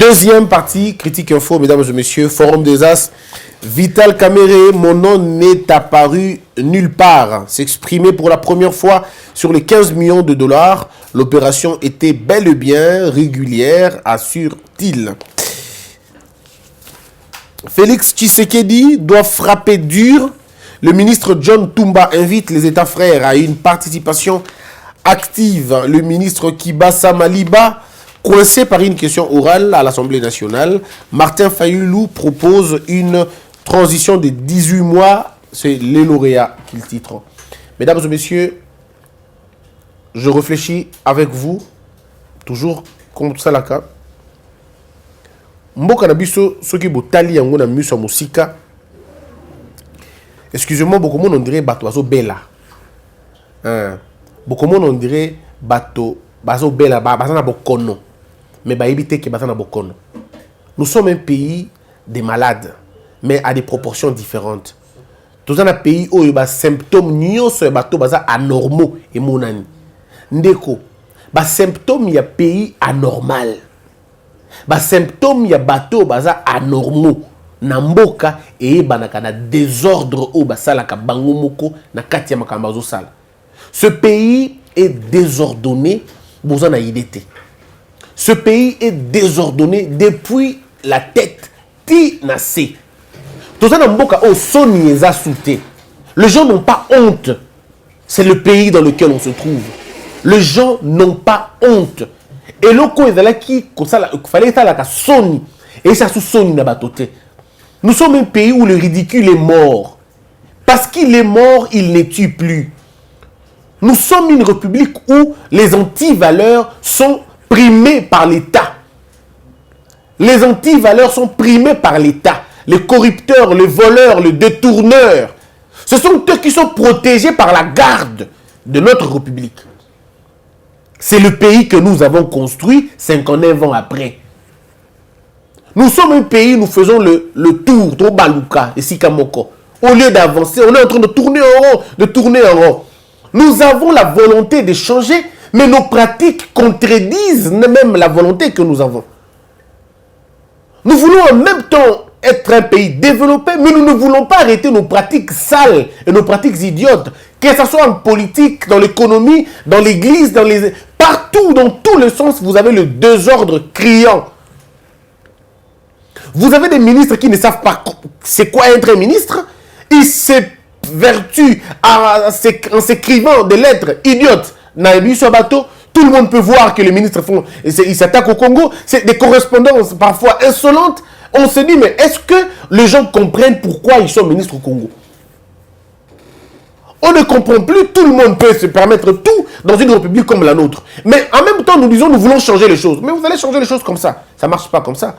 Deuxième partie, critique info, mesdames et messieurs, forum des As. Vital Kamere, mon nom n'est apparu nulle part. S'exprimer pour la première fois sur les 15 millions de dollars. L'opération était bel et bien régulière, assure-t-il. Félix Tshisekedi doit frapper dur. Le ministre John Toumba invite les États frères à une participation active. Le ministre Kibasa Maliba, coincé par une question orale à l'Assemblée nationale, Martin Fayulu propose une transition de 18 mois. C'est les lauréats qu'il titre. Mesdames et messieurs, je réfléchis avec vous, toujours comme ça la cas. Mboka na biso soki botali yango na miso musika. Excusez-moi, beaucoup de monde on dirait bato bazo bela. Beaucoup de monde on dirait bato bazo bela, bazana bokono. Mais ba éviter que bazana bokono. Nous sommes un pays des malades, mais à des proportions différentes. Tous un pays où il y a des symptômes nyonso bato baza anormaux et monani. Ndeko, ba symptômes y a pays anormal. Ba symptômes ya bateau baza anormaux na mboka et banaka na désordre au basalaka bango moko na kati ya makambo zo sala. Ce pays est désordonné, boza na idée. Ce pays est désordonné depuis la tête ti na se. Toza na mboka o soni eza souté. Les gens n'ont pas honte. C'est le pays dans lequel on se trouve. Les gens n'ont pas honte. Et loko ezalaki kosala fallait être la soni et ça sous soni na batoté. Nous sommes un pays où le ridicule est mort. Parce qu'il est mort, il ne tue plus. Nous sommes une république où les antivaleurs sont primées par l'État. Les antivaleurs sont primées par l'État. Les corrupteurs, les voleurs, les détourneurs, ce sont eux qui sont protégés par la garde de notre république. C'est le pays que nous avons construit 59 ans après. Nous sommes un pays, nous faisons le tour, trop balouka et sikamoko. Au lieu d'avancer, on est en train de tourner en rond, Nous avons la volonté de changer, mais nos pratiques contredisent même la volonté que nous avons. Nous voulons en même temps être un pays développé, mais nous ne voulons pas arrêter nos pratiques sales et nos pratiques idiotes. Que ce soit en politique, dans l'économie, dans l'église, partout, dans tous les sens, vous avez le désordre criant. Vous avez des ministres qui ne savent pas c'est quoi être un ministre. Ils s'évertuent en s'écrivant des lettres idiotes. Tout le monde peut voir que les ministres ils s'attaquent au Congo. C'est des correspondances parfois insolentes. On se dit, mais est-ce que les gens comprennent pourquoi ils sont ministres au Congo? On ne comprend plus, tout le monde peut se permettre tout dans une république comme la nôtre. Mais en même temps, nous disons, nous voulons changer les choses. Mais vous allez changer les choses comme ça. Ça ne marche pas comme ça.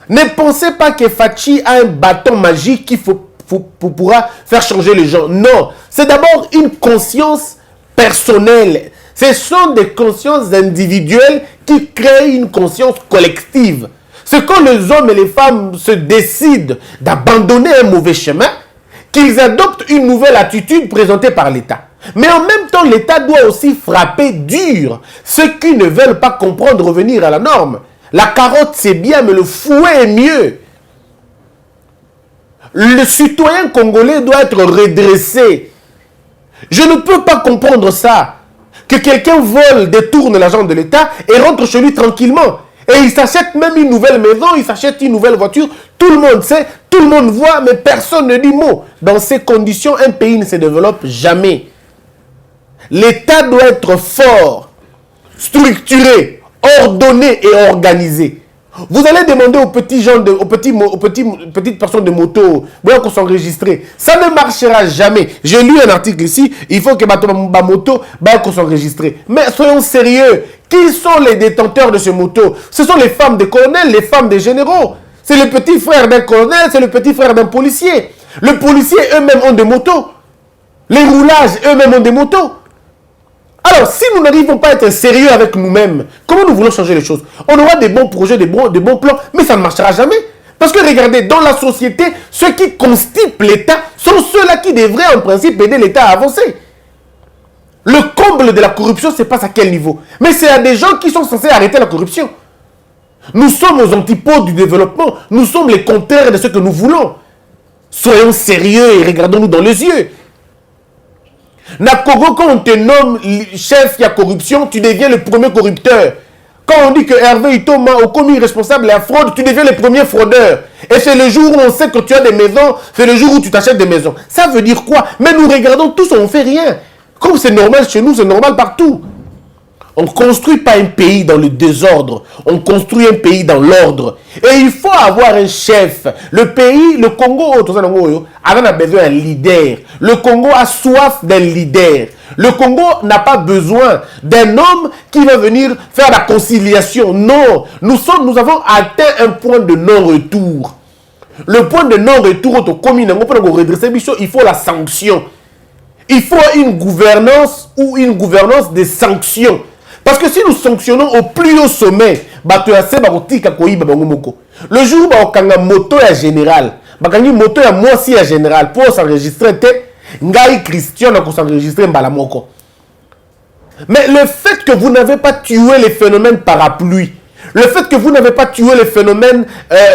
Ne pensez pas que Fachi a un bâton magique qui pourra faire changer les gens. Non, c'est d'abord une conscience personnelle. Ce sont des consciences individuelles qui créent une conscience collective. C'est quand les hommes et les femmes se décident d'abandonner un mauvais chemin, qu'ils adoptent une nouvelle attitude présentée par l'État. Mais en même temps, l'État doit aussi frapper dur ceux qui ne veulent pas comprendre revenir à la norme. La carotte, c'est bien, mais le fouet est mieux. Le citoyen congolais doit être redressé. Je ne peux pas comprendre ça. Que quelqu'un vole, détourne l'argent de l'État et rentre chez lui tranquillement. Et il s'achète même une nouvelle maison, il s'achète une nouvelle voiture. Tout le monde sait, tout le monde voit, mais personne ne dit mot. Dans ces conditions, un pays ne se développe jamais. L'État doit être fort, structuré, ordonné et organisé. Vous allez demander aux petits gens, aux petites personnes de moto, qu'on s'enregistre. Ça ne marchera jamais. J'ai lu un article ici, il faut que ma moto, qu'on s'enregistre. Mais soyons sérieux. Qui sont les détenteurs de ces motos? Ce sont les femmes des colonels, les femmes des généraux. C'est le petit frère d'un colonel, c'est le petit frère d'un policier. Les policiers eux-mêmes ont des motos. Les roulages eux-mêmes ont des motos. Alors, si nous n'arrivons pas à être sérieux avec nous-mêmes, comment nous voulons changer les choses? On aura des bons projets, des bons plans, mais ça ne marchera jamais. Parce que regardez, dans la société, ceux qui constipent l'État sont ceux-là qui devraient en principe aider l'État à avancer. Le comble de la corruption, c'est pas à quel niveau. Mais c'est à des gens qui sont censés arrêter la corruption. Nous sommes aux antipodes du développement. Nous sommes les contraires de ce que nous voulons. Soyons sérieux et regardons-nous dans les yeux. Na Congo, quand on te nomme chef, il y a corruption, tu deviens le premier corrupteur. Quand on dit que Hervé Itoma est commis responsable de la fraude, tu deviens le premier fraudeur. Et c'est le jour où on sait que tu as des maisons, c'est le jour où tu t'achètes des maisons. Ça veut dire quoi? Mais nous regardons tous, on ne fait rien. Comme c'est normal chez nous, c'est normal partout. On ne construit pas un pays dans le désordre. On construit un pays dans l'ordre. Et il faut avoir un chef. Le pays, le Congo, a besoin d'un leader. Le Congo a soif d'un leader. Le Congo n'a pas besoin d'un homme qui va venir faire la conciliation. Non, nous avons atteint un point de non-retour. Le point de non-retour au commun, il faut la sanction. Il faut une gouvernance ou une gouvernance des sanctions. Parce que si nous sanctionnons au plus haut sommet, le jour où on a moto à général, moto à moi aussi à général, pour s'enregistrer, Ngai Christian a s'enregistrer Mbalamoko. Mais le fait que vous n'avez pas tué les phénomènes parapluie, le fait que vous n'avez pas tué les phénomènes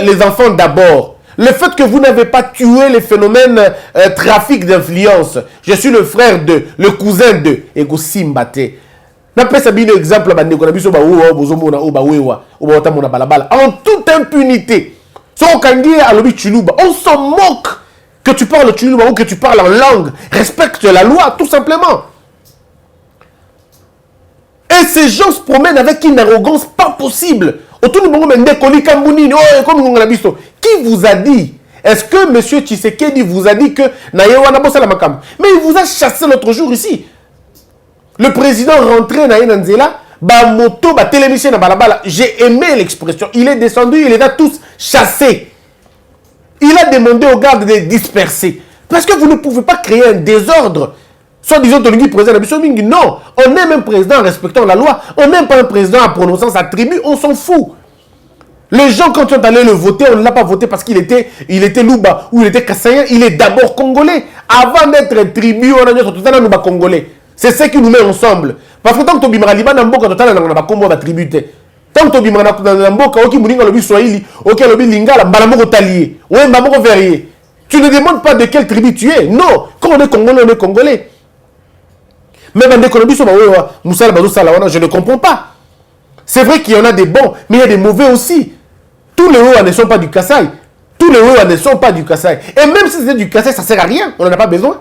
les enfants d'abord, le fait que vous n'avez pas tué les phénomènes trafic d'influence, je suis le frère de, le cousin de, et go Simbate. En toute impunité. On s'en moque que tu parles Chuluba ou que tu parles en langue. Respecte la loi, tout simplement. Et ces gens se promènent avec une arrogance pas possible. Qui vous a dit? Est-ce que M. Tshisekedi vous a dit que mais il vous a chassé l'autre jour ici. Le président rentré dans Nanzela, moto, télémission na balabala. J'ai aimé l'expression. Il est descendu, il les a tous chassés. Il a demandé aux gardes de les disperser. Parce que vous ne pouvez pas créer un désordre. Soit disant président, non, on aime un président en respectant la loi. On n'aime pas un président en prononçant sa tribu, on s'en fout. Les gens, quand ils sont allés le voter, on ne l'a pas voté parce qu'il était Louba ou il était Kassaïen. Il est d'abord congolais. Avant d'être tribu, on a dit que congolais. C'est ce qui nous met ensemble. Parce que tant que tu as Liban, tu as tribu. Tant que tu tu ne demandes pas de quelle tribu tu es. Non. Quand on est congolais, on est congolais. Même en économie, je ne comprends pas. C'est vrai qu'il y en a des bons, mais il y a des mauvais aussi. Tous les Oua ne sont pas du Kasaï. Tous les Oua ne sont pas du Kasaï. Et même si c'était du Kasaï, ça ne sert à rien. On n'en a pas besoin.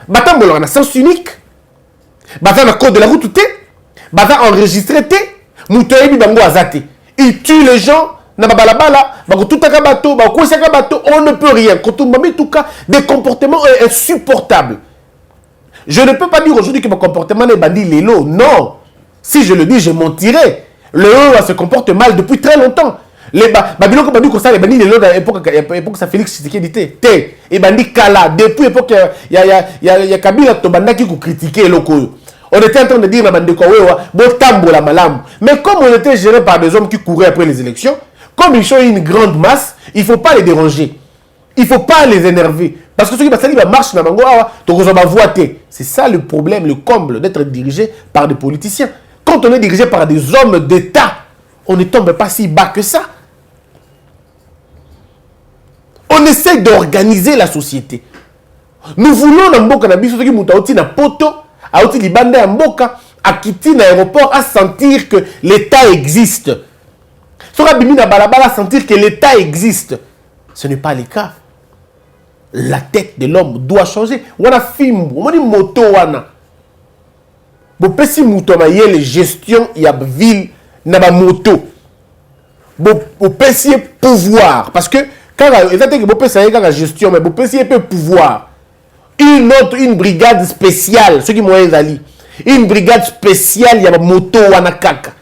Bata on a sens unique. Bata na code de la route té. Bata enregistré té. Moutoyebi bango azate. Il tue les gens. Na babalabala. Bango tout à bateau. Bango bateau. On ne peut rien. Quand on met tout cas des comportements insupportables. Je ne peux pas dire aujourd'hui que mon comportement est bandit l'élo. Non. Si je le dis, je mentirais. Le EO se comporte mal depuis très longtemps. Les Babylon comme dit que ça les bandits l'élo dans l'époque ça Félix Tshisekedi té. Et bandit Kala depuis l'époque il y a Kabila Tobanda qui critiquait l'oko. On était en train de dire na bande ko wewa bo tambola malam. Mais comme on était géré par des hommes qui couraient après les élections, comme ils sont une grande masse, il faut pas les déranger. Il faut pas les énerver. Parce que ceux qui marchent dans Mango, c'est ça le problème, le comble d'être dirigé par des politiciens. Quand on est dirigé par des hommes d'État, on ne tombe pas si bas que ça. On essaie d'organiser la société. Nous voulons dans Mboka, na poto, à outi libande à Mboka, à quitter l'aéroport, à sentir que l'État existe. Sora bimi na balabala à sentir que l'État existe. Ce n'est pas le cas. La tête de l'homme doit changer. Wana film, on dit moto wana. Bo pesi moto ma yele gestion ya ville na ba moto. Bo pesi pouvoir parce que quand exactement que bo pesi ya gestion mais bo pesi peu pouvoir. Une brigade spéciale, ceux qui m'ont ezali. Une brigade spéciale ya ba moto wana kaka.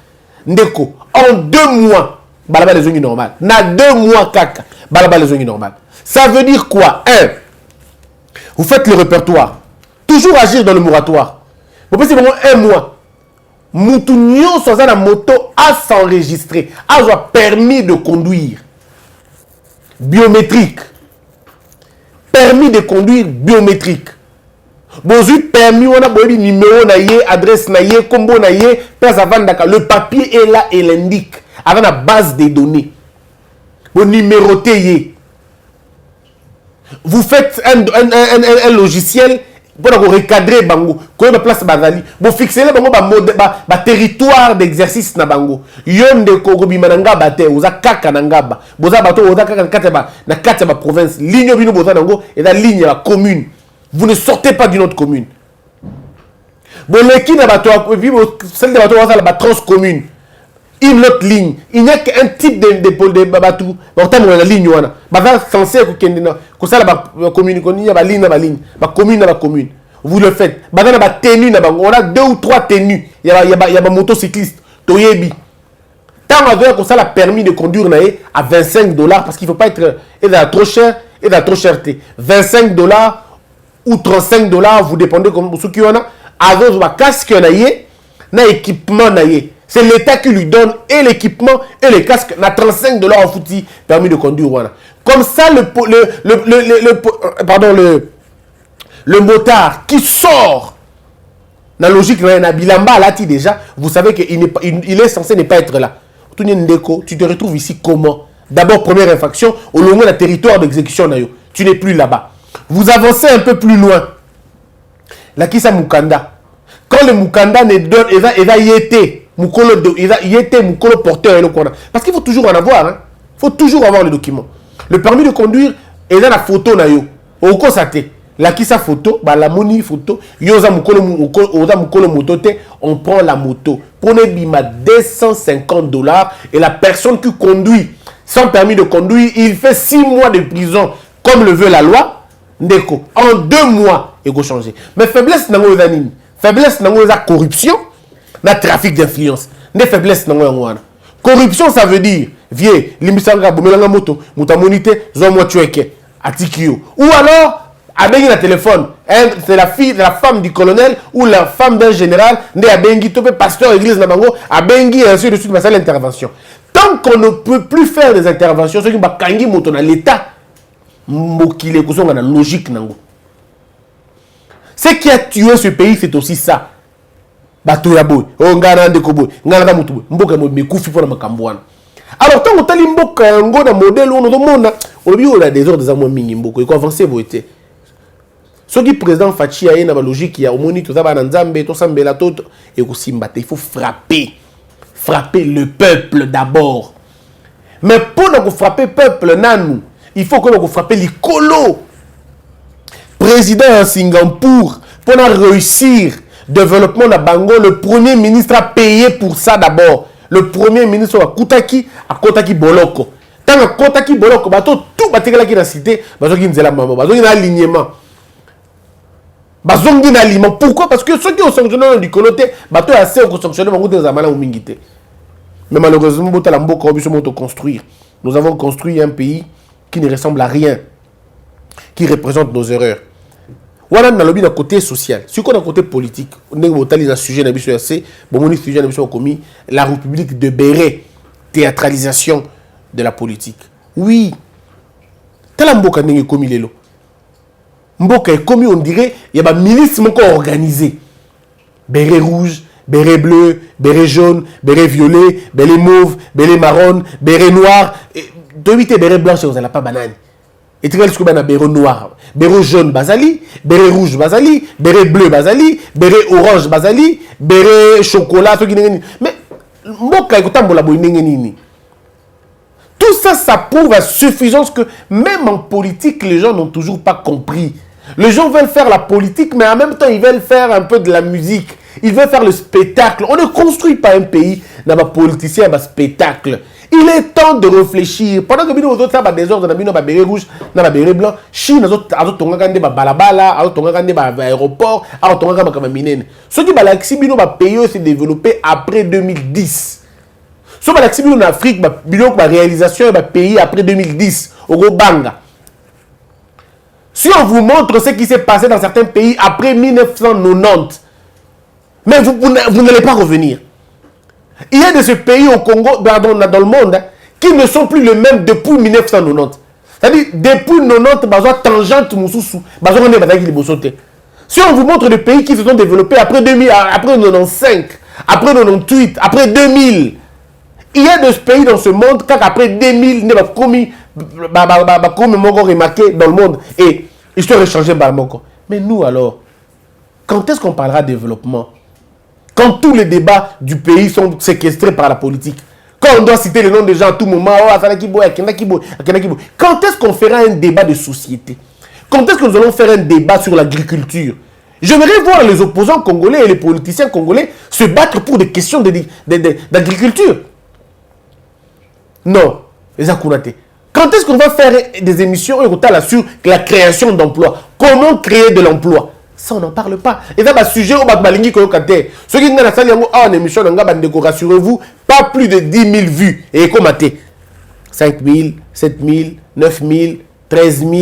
Ndeko en 2 mois balaba les zongi normal. Na 2 mois kaka balaba les zongi normal. Ça veut dire quoi? 1. Vous faites le répertoire. Toujours agir dans le moratoire. Vous pensez vraiment 1 mois. Moutounio sans la moto à s'enregistrer. A permis de conduire. Biométrique. Permis de conduire biométrique. Bozu permis, on a boyebi numéro na ye, adresse na ye, combo na ye, place avant daka. Le papier est là et l'indique. Avec la base des données. Vous numérotez ye. Vous faites un logiciel pour recadrer bango. Quand on place bazali, vous fixez le bango ba territoire d'exercice na bango. Yonde ko bimananga bate, oza kaka nangaba. Boza bato oza kaka na kata ba province. Ligne bino boza nango et la ligne la commune. Vous ne sortez pas d'une autre commune. Bon leki na bato et puis celle de bato oza la transcommune. Une autre ligne. Il n'y a qu'un type de bateau. La ligne, censé que ça la commune, commune, commune. Vous le faites. On a 2 ou 3 tenues. Il y a un motocycliste. Toyebi. Tant que ça la permis de conduire à $25 parce qu'il ne faut pas être trop cher et trop cherté. $25 ou $35, vous dépendez comme ce qu'il y en a. Avec un casque, un équipement. C'est l'État qui lui donne et l'équipement et les casques. On a $35 en foutu permis de conduire. Voilà. Comme ça, le motard qui sort, dans la logique, Bilamba là déjà, vous savez qu'il est censé ne pas être là. Tu te retrouves ici comment? D'abord, première infraction, au long du territoire d'exécution, tu n'es plus là-bas. Vous avancez un peu plus loin. La Kisa Mukanda. Quand le Mukanda ne donne, il va y être. Il était Mukolo porteur. Parce qu'il faut toujours en avoir. Il faut toujours avoir le document. Le permis de conduire est dans la photo. Au constaté. La qui sa photo, la moni photo, on prend la moto. Prenez bima $250 et la personne qui conduit sans permis de conduire, il fait 6 mois de prison comme le veut la loi. Ndeko. En 2 mois, il faut changer. Mais faiblesse n'a pas faiblesse n'a pas corruption. Na trafic d'influence. Ne faiblesse na corruption, ça veut dire vieux limbisanga bomelanga moto mutamonité zo tueke atikio. Ou alors abengi na téléphone, c'est la fille de la femme du colonel ou la femme d'un général, ne abengi topé pasteur église na bango, abengi et ainsi de suite, mais c'est l'intervention. Tant qu'on ne peut plus faire des interventions, ceux qui ba kangi moto na l'état mokile kozonga na logique nango. Ce qui a tué ce pays, c'est aussi ça. Bato ya boy, ngana ndeko boy, ngana mutu boy, mboka mo mekufi pona makambwana. Alors tant que mboka ngo na modèle on do mona, on bi on a des ordres des amours mingi mboko, ko avancer voter. Ce qui président Fachi a na logique ya omoni to za ba nzambe to sambela toto et ko simbate, il faut frapper le peuple d'abord. Mais pour nous frapper peuple nanu, il faut que nous frapper les colos. Président à Singapour pour réussir développement de Bango, le premier ministre a payé pour ça d'abord. Le premier ministre a Kotaki Boloko. Tant que Kotaki Boloko, tout batéria qui est cité, bazongi nzela maman, bazongi na alignement. Bazongi na alignement. Pourquoi? Parce que ceux qui ont sanctionné du côté, bateau assez au sanctionné bango des amala ou mingité. Mais malheureusement, construire. Nous avons construit un pays qui ne ressemble à rien, qui représente nos erreurs. Voilà dans le côté social. Si on a côté politique, on a un sujet dans le sujet commis la République de Béret, théâtralisation de la politique. Oui. Tel mboka n'est commis les lots. Mboka est commis, on dirait, il y a un milice organisé. Béret rouge, béret bleu, béret jaune, béret violet, béret mauve, béret marron, béret noir. De 8 béret blanc, vous n'avez pas banane. Et tu vois ce que a béret noir, béret jaune basali, béret rouge basali, béret bleu basali, béret orange basali, béret chocolat. Mais tout ça, ça prouve à suffisance que même en politique, les gens n'ont toujours pas compris. Les gens veulent faire la politique, mais en même temps, ils veulent faire un peu de la musique. Ils veulent faire le spectacle. On ne construit pas un pays dans un politicien, un spectacle. Il est temps de réfléchir. Pendant que nous avons des ordres, nous avons des rouges, nous avons des blancs. Chine, nous avons des balabala, nous avons des aéroports, nous avons des mines. Ce qui est pays s'est développé après 2010. Ce qui est en Afrique, la réalisation est pays après 2010, au Gobanga. Si on vous montre ce qui s'est passé dans certains pays après 1990, mais vous n'allez pas revenir. Il y a de ces pays au Congo, dans le monde, qui ne sont plus les mêmes depuis 1990. C'est-à-dire, depuis 1990, il y a tangente, Si on vous montre des pays qui se sont développés après 2000, après 95, après 98, après 2000, il y a des pays dans ce monde qu'après 2000, il y a commis remarqué dans le monde et histoire de changer. Mais nous alors, quand est-ce qu'on parlera de développement? Quand tous les débats du pays sont séquestrés par la politique, quand on doit citer le nom des gens à tout moment, quand est-ce qu'on fera un débat de société? Quand est-ce que nous allons faire un débat sur l'agriculture? J'aimerais voir les opposants congolais et les politiciens congolais se battre pour des questions d'agriculture. Non, les Akounate. Quand est-ce qu'on va faire des émissions sur la création d'emplois? Comment créer de l'emploi? Ça, on n'en parle pas. Et ça, c'est un sujet où Balingi Koyokate. Ceux qui ont en émission, rassurez-vous, pas plus de 10 000 vues. Et comment 5 000, 7 000, 9 000, 13 000.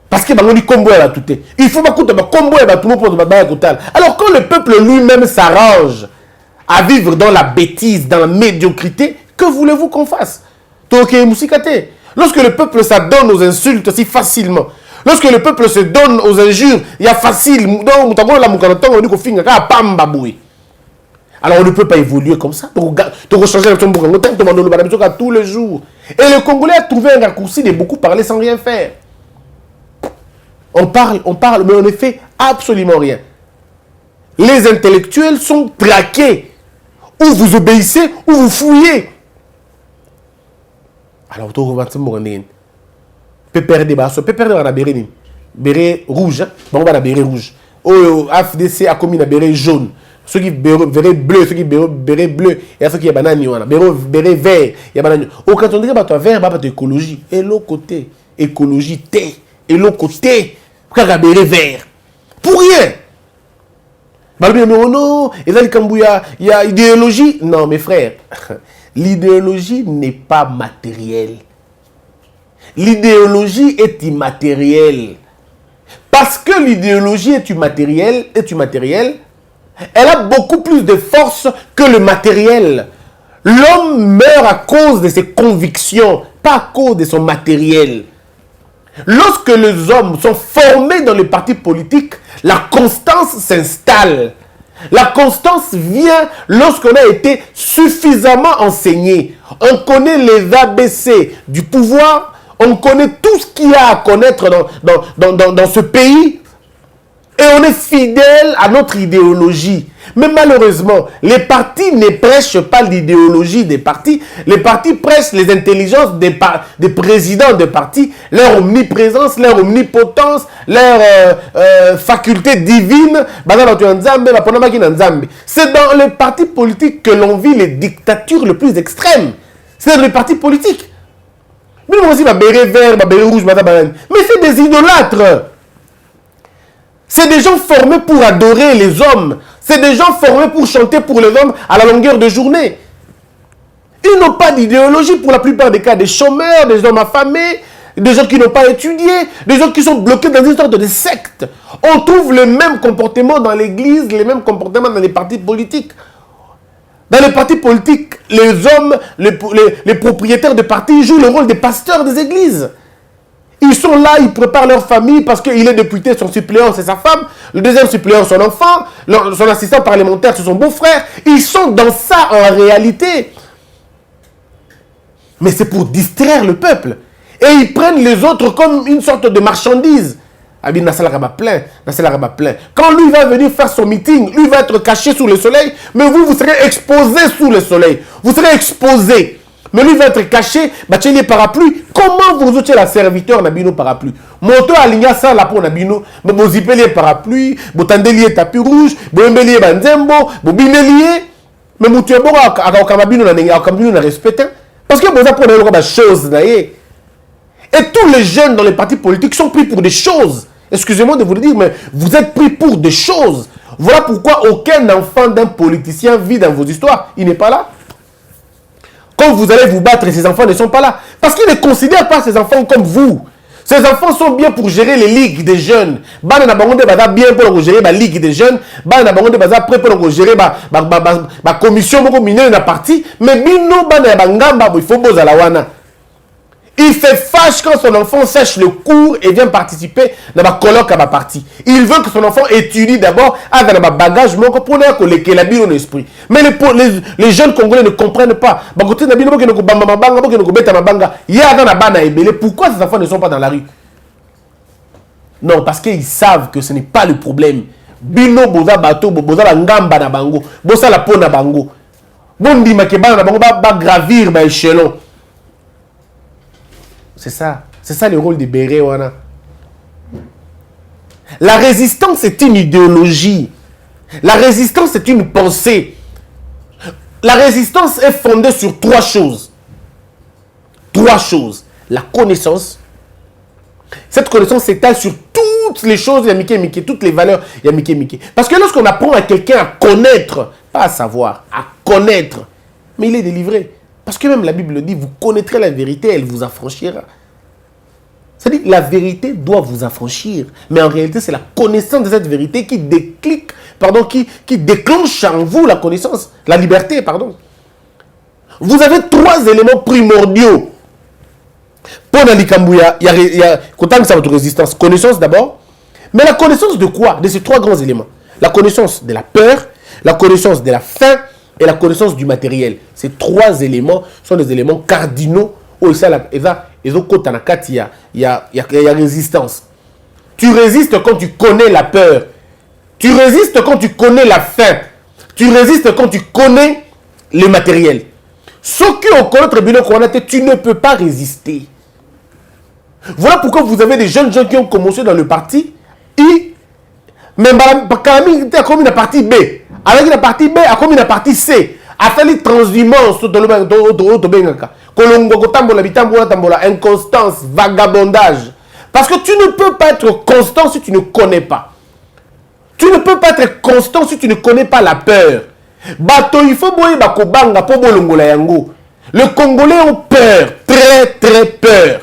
Parce que Bango dit combo est tout. Il faut pas que combo est tout le monde. Alors, quand le peuple lui-même s'arrange à vivre dans la bêtise, dans la médiocrité, que voulez-vous qu'on fasse? Lorsque le peuple s'adonne aux insultes si facilement, lorsque le peuple se donne aux injures, il y a facile. Alors on ne peut pas évoluer comme ça. Changer tous les jours. Et le Congolais a trouvé un raccourci de beaucoup parler sans rien faire. On parle, mais on ne fait absolument rien. Les intellectuels sont traqués. Ou vous obéissez, ou vous fouillez. Alors, tu vas pépère de basso, pépère de la béret rouge, bon, on va la béret rouge. Au AFDC a commis la béret jaune. Ceux qui béret bleu, ceux qui béret bleu, et ceux qui ont banane, béret vert, il y a banane. Au quand on dit que vert, bah, écologie. Et l'autre côté, écologie, thé. Et l'autre côté, pourquoi béret vert? Pour rien. Non, il y a idéologie. Non, mes frères, l'idéologie n'est pas matérielle. L'idéologie est immatérielle. Parce que l'idéologie est immatérielle, elle a beaucoup plus de force que le matériel. L'homme meurt à cause de ses convictions, pas à cause de son matériel. Lorsque les hommes sont formés dans les partis politiques, la constance s'installe. La constance vient lorsqu'on a été suffisamment enseigné. On connaît les ABC du pouvoir, on connaît tout ce qu'il y a à connaître dans ce pays et on est fidèle à notre idéologie. Mais malheureusement, les partis ne prêchent pas l'idéologie des partis. Les partis prêchent les intelligences des présidents des partis, leur omniprésence, leur omnipotence, leur faculté divine. C'est dans les partis politiques que l'on vit les dictatures les plus extrêmes. C'est dans les partis politiques. Mais aussi, béret vert, béret rouge, mais c'est des idolâtres. C'est des gens formés pour adorer les hommes. C'est des gens formés pour chanter pour les hommes à la longueur de journée. Ils n'ont pas d'idéologie pour la plupart des cas. Des chômeurs, des hommes affamés, des gens qui n'ont pas étudié, des gens qui sont bloqués dans une sorte de secte. On trouve le même comportement dans l'église, les mêmes comportements dans les partis politiques. Dans les partis politiques, les hommes, les propriétaires de partis jouent le rôle des pasteurs des églises. Ils sont là, ils préparent leur famille parce qu'il est député, son suppléant c'est sa femme, le deuxième suppléant son enfant, son assistant parlementaire c'est son beau-frère. Ils sont dans ça en réalité. Mais c'est pour distraire le peuple. Et ils prennent les autres comme une sorte de marchandise. Abi Nassala plein. Quand lui va venir faire son meeting, lui va être caché sous le soleil, mais vous serez exposé sous le soleil. Vous serez exposé. Mais lui va être caché, bachelier parapluie. Comment vous êtes la serviteur Nabino parapluie? Moto aligna ça là pour Nabino, vous zipelier parapluie, vous tendelier tapis rouge, vous embellier banzembo, vous binelier. Mais vous tuez bon à Kamabino na respecté. Parce que vous apprenez des choses. Et tous les jeunes dans les partis politiques sont pris pour des choses. Excusez-moi de vous le dire, mais vous êtes pris pour des choses. Voilà pourquoi aucun enfant d'un politicien vit dans vos histoires. Il n'est pas là. Quand vous allez vous battre, ces enfants ne sont pas là. Parce qu'ils ne considèrent pas ces enfants comme vous. Ces enfants sont bien pour gérer les ligues des jeunes. Bana na bango de baza bien pour gérer la ligue des jeunes. Bana na bango de baza prêt pour gérer la commission moko minene na parti. Mais bino bana bangamba il faut boza la wana. Il fait fâche quand son enfant sèche le cours et vient participer dans ma colloque à ma partie. Il veut que son enfant étudie d'abord dans ma bagage pour que la Bible l'esprit. Mais les jeunes Congolais ne comprennent pas. Pourquoi ces enfants ne sont pas dans la rue? Non, parce qu'ils savent que ce n'est pas le problème. Bino boza bato boza la ngamba na bango, boza la pona bango. Bondi makeba na bango ba gravir ba échelon. C'est ça le rôle de Béré wana. La résistance est une idéologie. La résistance est une pensée. La résistance est fondée sur trois choses. Trois choses. La connaissance. Cette connaissance s'étale sur toutes les choses, toutes les valeurs, parce que lorsqu'on apprend à quelqu'un à connaître, pas à savoir, à connaître, mais il est délivré. Parce que même la Bible dit, vous connaîtrez la vérité, elle vous affranchira. C'est-à-dire, la vérité doit vous affranchir, mais en réalité, c'est la connaissance de cette vérité qui déclenche en vous la connaissance, la liberté, pardon. Vous avez trois éléments primordiaux. Pour Nalikambouya, il y a votre résistance. Connaissance d'abord. Mais la connaissance de quoi? De ces trois grands éléments. La connaissance de la peur, la connaissance de la faim et la connaissance du matériel. Ces trois éléments sont des éléments cardinaux. Il y a résistance. Tu résistes quand tu connais la peur. Tu résistes quand tu connais la faim. Tu résistes quand tu connais le matériel. Ce qui au contre tu ne peux pas résister. Voilà pourquoi vous avez des jeunes gens qui ont commencé dans le parti I, mais Bakalami a commis la partie B. Avec la partie B, a commis la partie C. A fait les transhumance dans le Bengaka. Inconstance, vagabondage. Parce que tu ne peux pas être constant si tu ne connais pas. Tu ne peux pas être constant si tu ne connais pas la peur. Bato, il faut boyer bakobanga po bolongola yango. Le Congolais ont peur, très très peur.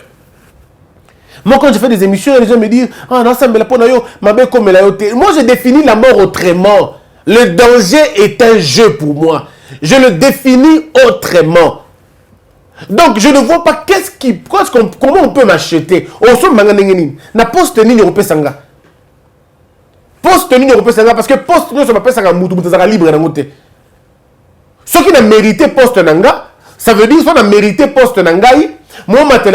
Moi, quand je fais des émissions, les gens me disent « Ah non, ça me l'a pas ma mère comme elle a été. » Moi, je définis la mort autrement. Le danger est un jeu pour moi. Je le définis autrement. Donc, je ne vois pas comment on peut m'acheter. On se manganengeni. Na poste ni européen sanga. Poste ni européen sanga parce que poste ni européen sanga mutu sanga libre na ngote. Ceux qui n'ont mérité poste nanga, ça veut dire qu'ils ont mérité poste nangai. Moi, tu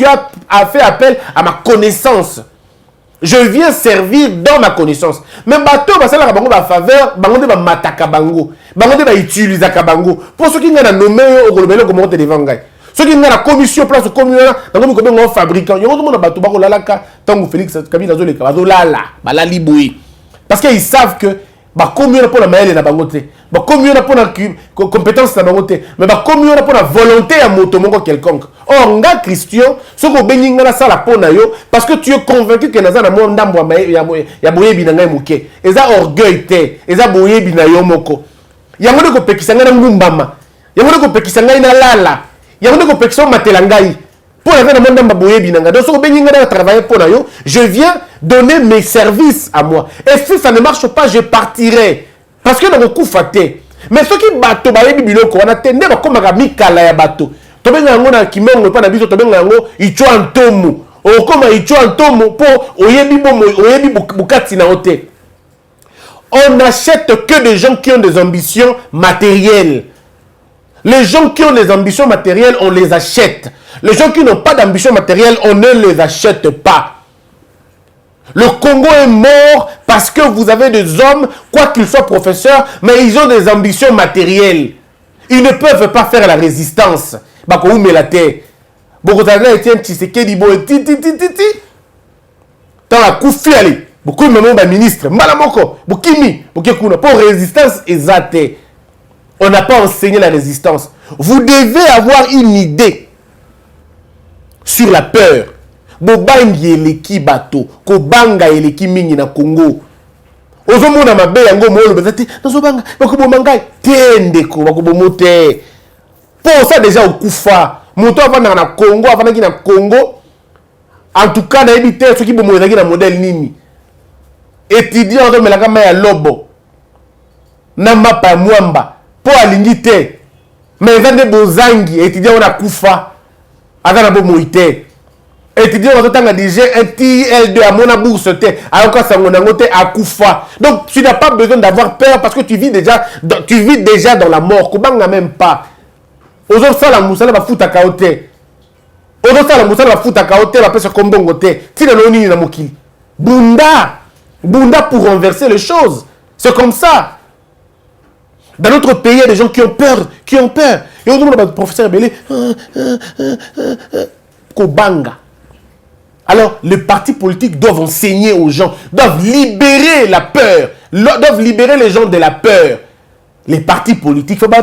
as fait appel à ma connaissance. Je viens servir dans ma connaissance. Mais bateau, ça va faire faveur, bango va mataka bango, bango va utiliser bango. Pour ceux qui n'ont nommé au Golobelo comment te devant gars. Ceux qui n'ont la commission place communale, bango comme un fabricant. Il y a un bateau bango lalaka tango Félix Kabila zole kabazo lala, balali boui. Parce qu'ils savent que ba commune pour la maille na bango te. Ba commune pour la compétence na bango te. Mais ba commune pour la volonté à moto mongo quelconque. Or nga Christian, ce que beninga la sala pona yo parce que tu es convaincu que naza na monde ndambo ya boyebi na ngai muke. Eza orgueil te, eza boyebi na yo moko. Yango de ko pekisanga na ngumbama. Yango de ko pekisanga na lala. Yango de ko pekisa matela ngai. Pour la monde ndamba boyebi na ngai. Donc ce que beninga na travailler pona yo, je viens donner mes services à moi. Et si ça ne marche pas, je partirai. Parce que dans le coup faté. Mais ceux qui battent, on a tendé à comme un mikala ya bateau. Tobenga yango na kimongo pa na biso tobenga yango icho antomu. O koma icho antomu po oyebi bukati na ote. On n'achète que des gens qui ont des ambitions matérielles. Les gens qui ont des ambitions matérielles, on les achète. Les gens qui n'ont pas d'ambition matérielle, on ne les achète pas. Le Congo est mort parce que vous avez des hommes, quoi qu'ils soient professeurs, mais ils ont des ambitions matérielles. Ils ne peuvent pas faire la résistance. Bako oume la terre. Bokotana Etienne Tshisekedi bo ti. Tant la koufi ali. Beaucoup de moments ministre. Malamoko. Bokimi. Bokekuna. Pour résistance exacte. On n'a pas enseigné la résistance. Vous devez avoir une idée sur la peur. Bobangi eleki bato. Kobanga eleki mingi na Congo. Ozomona mabe yango molo bezati. Nazobanga. Bakobomangai. Tendeko. Bakobomote. Pour ça déjà au Koufa, moto avant na Congo, avant na Congo, en tout cas na ebité ceux qui bomo na modèle nini. Étudiant de la gama ya lobo. Na mapa mwamba, pour alingité. Mais vende bozangi étudiant na Koufa. Aza na bo moïté. Étudiant en tant que DJ, un TL2 à mon bourse, alors que ça a Koufa. Donc tu n'as pas besoin d'avoir peur parce que tu vis déjà dans la mort. Comment n'a même pas. Aux autres, ça la moussala va foutre à kaoté. Aux autres, ça la moussala va foutre à kaoté, va passer comme bon côté. Tu n'as pas na moki. Bunda pour renverser les choses. C'est comme ça. Dans notre pays, il y a des gens qui ont peur. Et on demande au professeur Belé, Kobanga. Alors, les partis politiques doivent enseigner aux gens, doivent libérer la peur, doivent libérer les gens de la peur. Les partis politiques, il faut pas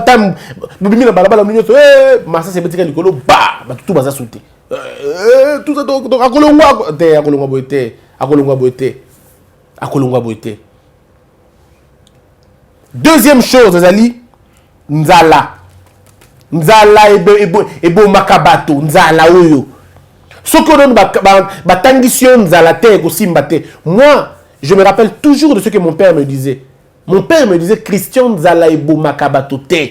tout ça sauter. Tout ça, deuxième chose, Zali, Nzala ebo makabato, Nzala oyo. Moi, je me rappelle toujours de ce que mon père me disait. Mon père me disait Christian Nzala ebo makabato te.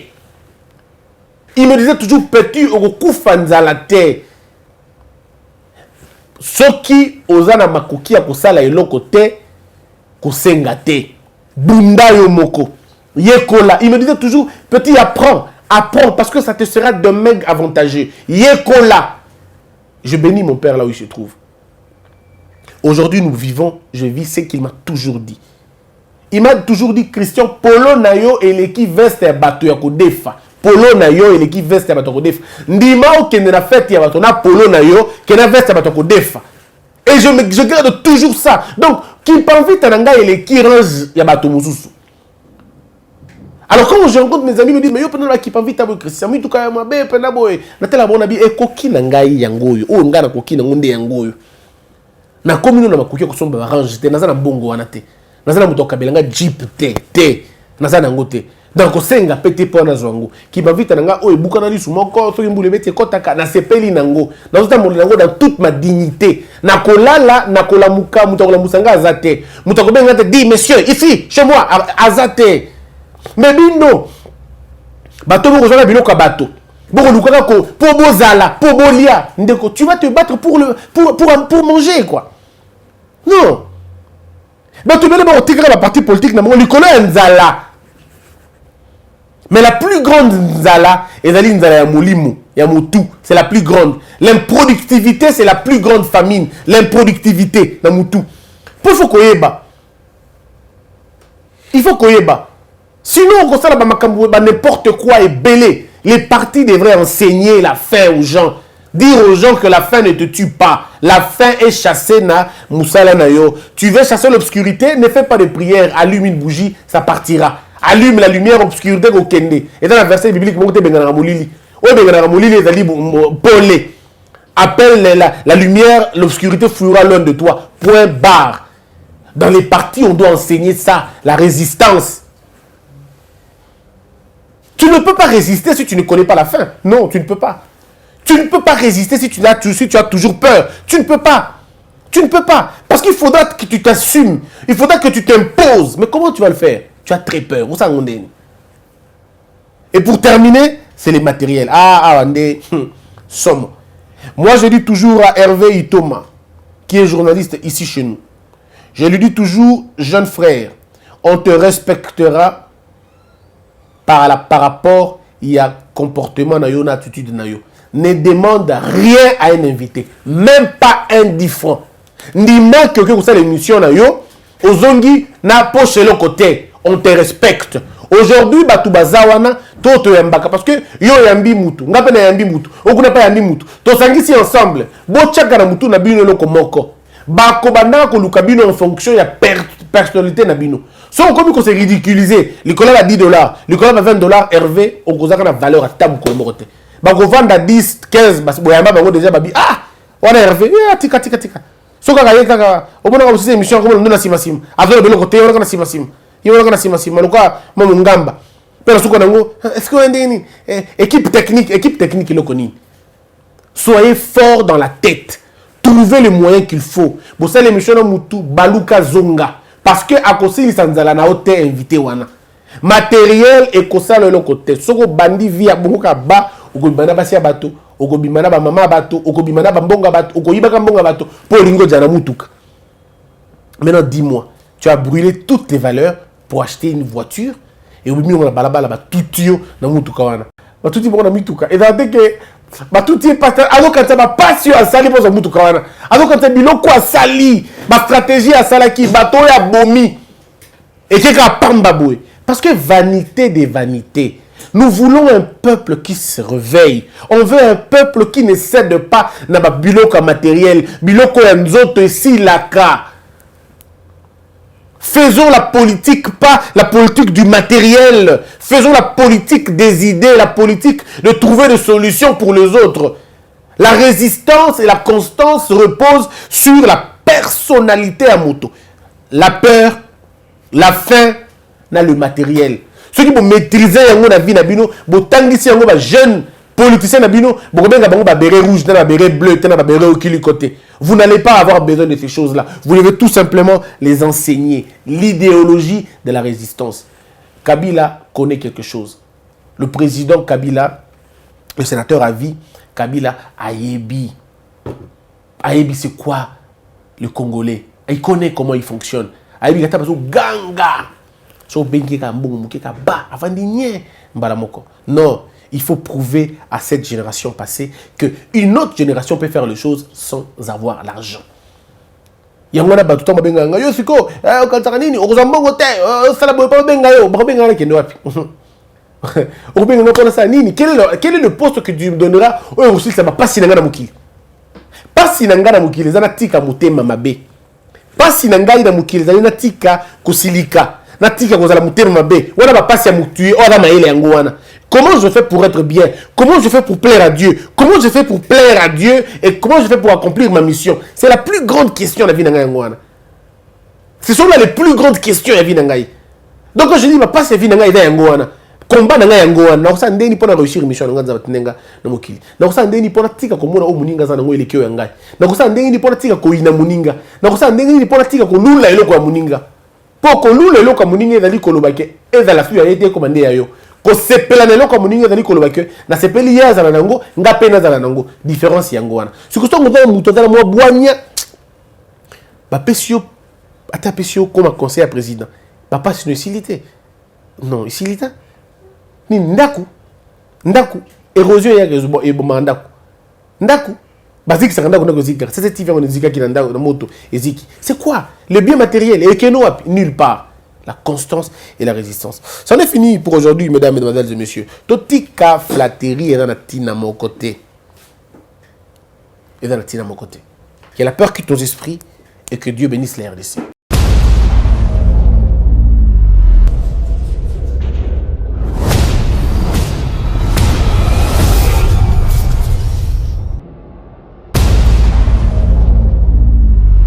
Il me disait toujours petit okufa Nzala te. Soki ozana makoki ya kosala eloko te kosenga te. Bunda yo moko. Yekola. Il me disait toujours petit apprends parce que ça te sera de meg avantageux. Yekola. Je bénis mon père là où il se trouve. Aujourd'hui, je vis ce qu'il m'a toujours dit. Il m'a toujours dit, Christian, Polo Nayo et l'équipe veste à bateau yako defa. Polo Nayo et l'équipe veste à bateau yako defa. Ndima ou kene na fête ya bateau na Polo Nayo, kene veste à bateau yako defa. Et je garde toujours ça. Donc, qui m'invite à nanga et l'équipe range ya bateau mususu. Alors quand je rencontre mes amis, ils me disent mais yo pendant qui m'invite à Christian, mi tuka ma be pendant boy, na tela bona bi e koki na ngai yangoyo. O nga na koki na ngunde yangoyo. Na komino na makoki ko somba range te na za na bongo wana te. Na za na muto kabelanga jeep te. Na za na ngote. Donc osenga pete po na zwango. Ki m'invite na nga o e buka na lisu moko so mbule beti kotaka na sepeli nango. Na zota mo nango dans toute ma dignité. Na kolala na kolamuka muto kola musanga azate. Muto ko benga te dit monsieur ici chez moi azate. Mais bino bato boko zala biloko bato boko lukaka ko pour bozala pour bolia ndeko tu vas te battre pour manger quoi. Non bato bele boko tikaka la parti politique na mo likolo nzala. Mais la plus grande nzala ezali nzala ya molimo ya motu, c'est la plus grande. L'improductivité c'est la plus grande famine, l'improductivité na motu. Il faut koyeba. Sinon, on constate n'importe quoi est belé. Les partis devraient enseigner la faim aux gens. Dire aux gens que la faim ne te tue pas. La faim est chassée na Moussala Nayo. Tu veux chasser l'obscurité, ne fais pas de prière. Allume une bougie, ça partira. Allume la lumière obscurité au Kende. Et dans la verset biblique, appelle la lumière, l'obscurité fuira loin de toi. Point barre. Dans les partis, on doit enseigner ça, la résistance. Tu ne peux pas résister si tu ne connais pas la fin. Non, tu ne peux pas. Tu ne peux pas résister si tu as toujours peur. Tu ne peux pas. Tu ne peux pas. Parce qu'il faudra que tu t'assumes. Il faudra que tu t'imposes. Mais comment tu vas le faire? Tu as très peur. Et pour terminer, c'est les matériels. Somme. Moi, je dis toujours à Hervé Itoma, qui est journaliste ici chez nous. Je lui dis toujours, jeune frère, on te respectera par rapport il y a comportement na yo, na attitude na yo. Ne demande rien à un invité, même pas un 10 francs. Ni même que vous savez l'émission na yo, ozongi na poche le côté, on te respecte. Aujourd'hui batu bazawana toto yambaka parce que yo yambi mutu, ngape na yambi mutu, okuna pa yambi mutu. To sangisi ensemble, bo chaka na mutu na bino loko moko. Bako banda ko lukabino en fonction ya personnalité na bino. Soit comme qu'on s'est ridiculisé, l'école a $10, l'école a $20, Hervé, on a une valeur à table comme côté. Bah on vend à 10, 15, bah on déjà babi on a Hervé, tika. So quand il y a au moment où c'est émission comme on a simasim, avec le côté on a simasim. Il y a simasim, manuka mamungamba. Pero suko nango, est-ce que on a équipe technique le connaît. Soyez fort dans la tête. Trouvez les moyens qu'il faut. Vous savez l'émission Mutu Baluka Zonga. Parce que à cause de Sanzala na hôtel invité wana matériel et kosa le côté soko bandi via bongo ka ba ou ko banda basi bateau okobimana ba mama bato, okobimana ba mbonga bato, okoyibaka mbonga bato pour lingo jana mutuka. Maintenant dis-moi, tu as brûlé toutes tes valeurs pour acheter une voiture et obimi on la balabala ba tutio na mutuka wana. Ba tuti pour na mutuka. Et dans que ba tuti pas alors quand ça va passer à sali pour sa mutuka wana. Alors quand biloko a sali, ba stratégie a salaki bato ya bomi. Et que ka pamba boy. Parce que vanité des vanités. Nous voulons un peuple qui se réveille. On veut un peuple qui ne cède pas na ba biloko matériel, biloko ya nzoto ici la ka. Faisons la politique, pas la politique du matériel. Faisons la politique des idées, la politique de trouver des solutions pour les autres. La résistance et la constance reposent sur la personnalité à moto. La peur, la faim, na le matériel. Ceux qui vont maîtriser la vie, vont tanguer les jeunes politiciens, vont béret rouge, béret bleu, béret au côté. Vous n'allez pas avoir besoin de ces choses-là. Vous devez tout simplement les enseigner. L'idéologie de la résistance. Kabila connaît quelque chose. Le président Kabila, le sénateur à vie, Kabila Ayebi. Ayebi, c'est quoi le Congolais? Il connaît comment il fonctionne. Ayebi, il a ganga. Non, il faut prouver à cette génération passée qu'une autre génération peut faire les choses sans avoir l'argent. Il y a un peu de temps, il y a un quel est le poste que tu me donneras? Pas si pas si pas si natika kozala mutema mabe wana ba pasi ya mutuer wana maele yango wana. Comment je fais pour être bien? Comment je fais pour plaire à Dieu? Comment je fais pour plaire à Dieu et comment je fais pour accomplir ma mission? C'est la plus grande question de la vie nanga yango wana. Ce sont là les plus grandes questions de la vie nanga. Donc quand je dis ma passe ya vie nanga ida yango wana, combat nanga yango wana, na kosa ndeni pona réussir mission nanga za tinenga na mokili. Na kosa ndeni pona tika ko mona o muninga za nango elekeo ya ngai. Na kosa ndeni pona tika ko ina muninga. Na kosa ndeni pona tika ko lula eloko ya muninga. Poko lula eloko ya muninga ezali kolobake ezala su ya ete komande ya yo. Ko sepela na eloko ya muninga ezali kolobake na sepeli ya za nango nga pe na za nango différence yango wana. Sikoso ngoto muto za mo bwanya ba pesio ata pesio comme conseiller président. Papa c'est une utilité. Non, utilité. Ni ndaku. Ndaku érosion ya rezo e bomanda. Ndaku Basique, c'est c'est qui moto. C'est quoi? Le bien matériel. Et que nous, nulle part. La constance et la résistance. C'en est fini pour aujourd'hui, mesdames, mesdemoiselles et messieurs. Totika flatterie est dans la tina mon côté. Et dans la tina mon côté. Que la peur quitte nos esprits et que Dieu bénisse la RDC.